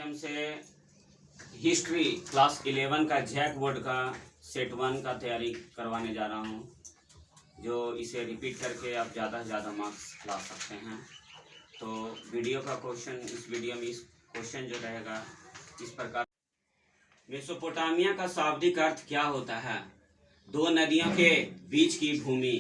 माध्यम से history class 11 का जैक बोर्ड का सेट 1 का तैयारी करवाने जा रहा हूँ, जो इसे रिपीट करके आप ज़्यादा से ज़्यादा मार्क्स ला सकते हैं। तो वीडियो का क्वेश्चन, इस वीडियो में इस क्वेश्चन जो रहेगा इस प्रकार। मेसोपोटामिया का शाब्दिक अर्थ क्या होता है? दो नदियों के बीच की भूमि।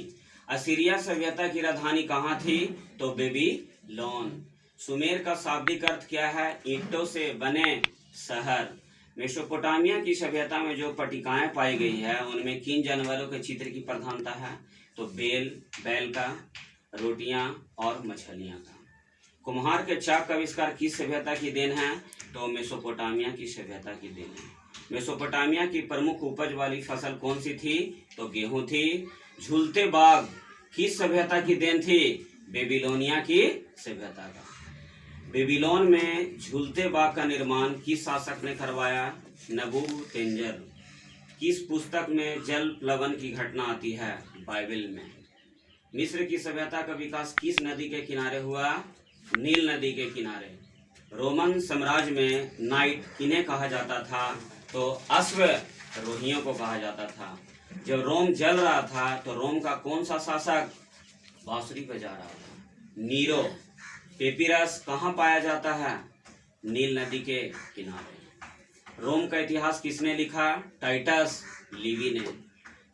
असीरिया सभ्यता की राजधानी कहाँ थी? तो बेबीलोन। सुमेर का शाब्दिक अर्थ क्या है? ईंटों से बने शहर। मेसोपोटामिया की सभ्यता में जो पट्टिकाएं पाई गई है उनमें किन जानवरों के चित्र की प्रधानता है? तो बैल का, रोटियां और मछलियां का। कुम्हार के चाक का आविष्कार किस सभ्यता की देन है? तो मेसोपोटामिया की सभ्यता की देन है। मेसोपोटामिया की प्रमुख उपज वाली फसल कौन सी थी? तो गेहूं थी। झूलते बाग किस सभ्यता की देन थी? बेबीलोनिया की सभ्यता का। बेबीलोन में झूलते बाग का निर्माण किस शासक ने करवाया? नबूकदनेस्सर। किस पुस्तक में जल प्लावन की घटना आती है? बाइबल में। मिस्र की सभ्यता का विकास किस नदी के किनारे हुआ? नील नदी के किनारे। रोमन साम्राज्य में नाइट किन्हें कहा जाता था? तो अश्वारोहियों को कहा जाता था। जब रोम जल रहा था तो रोम का कौन सा शासक बांसुरी बजा रहा था? नीरो। पेपिरस कहाँ पाया जाता है? नील नदी के किनारे। रोम का इतिहास किसने लिखा? टाइटस लिवी ने।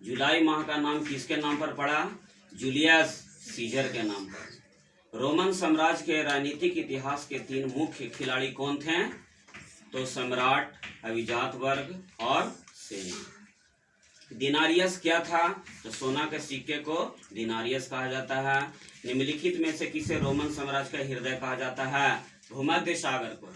जुलाई माह का नाम किसके नाम पर पड़ा? जूलियस सीजर के नाम पर। रोमन साम्राज्य के राजनीतिक इतिहास के 3 मुख्य खिलाड़ी कौन थे? तो सम्राट, अभिजात वर्ग और सैनिक। दिनारियस क्या था? तो सोना के सिक्के को दिनारियस कहा जाता है। निम्नलिखित में से किसे रोमन साम्राज्य का हृदय कहा जाता है? भूमध्य सागर को।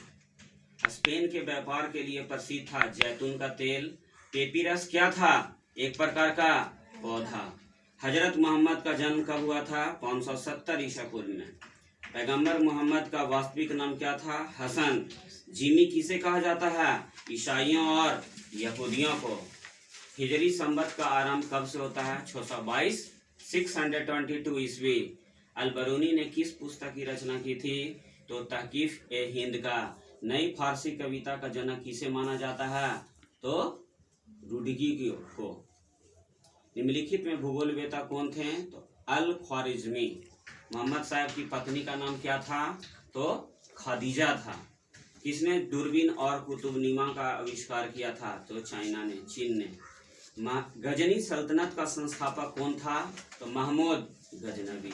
स्पेन के व्यापार के लिए प्रसिद्ध था जैतून का तेल। पेपिरस क्या था? एक प्रकार का पौधा। हजरत मोहम्मद का जन्म कब हुआ था? 570 ईसा पूर्व में। पैगंबर मोहम्मद का वास्तविक नाम क्या था? हसन। जिमी किसे कहा जाता है? ईसाइयों और यहूदियों को। हिजरी संवत का आरंभ कब से होता है? 622 622 ईस्वी। अल-बरूनी ने किस पुस्तक की रचना की थी? तो तहकीफ ए हिंद का। नई फारसी कविता का जनक किसे माना जाता है? तो रुडगी को। निम्नलिखित में भूगोलवेत्ता कौन थे? तो अल ख्वारिज़मी। मोहम्मद साहब की पत्नी का नाम क्या था? तो खदीजा था। किसने दूरबीन और कुतुबनुमा का आविष्कार किया था? तो चाइना ने, चीन ने। गजनी सल्तनत का संस्थापक कौन था? तो महमूद गजनवी।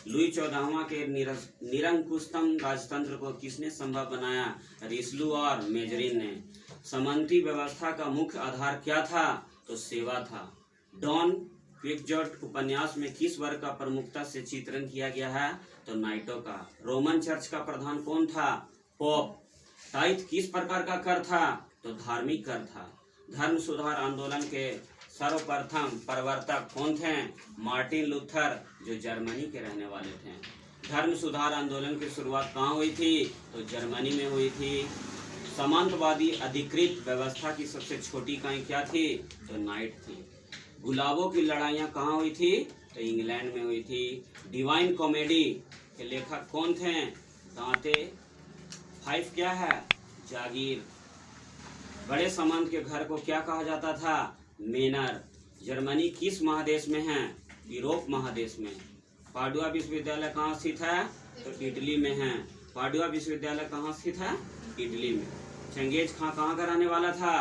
लुई 14वां के निरंकुशतम राजतंत्र को किसने संभव बनाया? रिसलू और मेजरिन ने। सामंती व्यवस्था का मुख्य आधार क्या था? तो सेवा था। डॉन क्विक्सोट उपन्यास में किस वर्ग का प्रमुखता से चित्रण किया गया है? तो नाइटों का। रोमन चर्च का प्रधान कौन था? पोप। टाइथ किस प्रकार का कर था? तो धार्मिक कर था। धर्म सुधार आंदोलन के सर्वप्रथम प्रवर्तक कौन थे? मार्टिन लूथर, जो जर्मनी के रहने वाले थे। धर्म सुधार आंदोलन की शुरुआत कहाँ हुई थी? तो जर्मनी में हुई थी। सामंतवादी अधिकृत व्यवस्था की सबसे छोटी इकाई क्या थी? तो नाइट थी। गुलाबों की लड़ाइयाँ कहाँ हुई थी? तो इंग्लैंड में हुई थी। डिवाइन कॉमेडी के लेखक कौन थे? दांते। 5 क्या है? जागीर। बड़े सामंत के घर को क्या कहा जाता था? मेनर। जर्मनी किस महादेश में है? यूरोप महादेश में। पाडुआ विश्वविद्यालय कहाँ स्थित है? तो इटली में है। पाडुआ विश्वविद्यालय कहाँ स्थित है? इटली में। चंगेज खां कहाँ का रहने वाला था?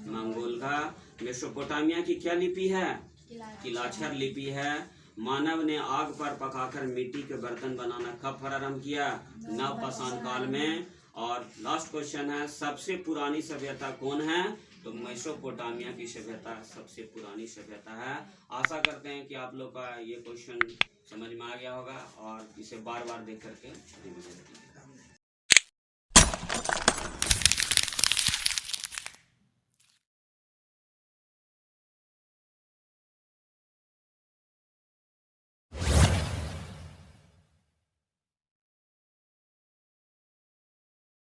मंगोल का। मेसोपोटामिया की क्या लिपि है? किलाक्षर लिपि है। मानव ने आग पर पकाकर मिट्टी के बर्तन बनाना कब प्रारंभ किया? नवपाषाण काल में। और लास्ट क्वेश्चन है, सबसे पुरानी सभ्यता कौन है? तो मेसोपोटामिया की सभ्यता सबसे पुरानी सभ्यता है। आशा करते हैं कि आप लोग का ये क्वेश्चन समझ में आ गया होगा और इसे बार बार देख करके रिवीजन कीजिए।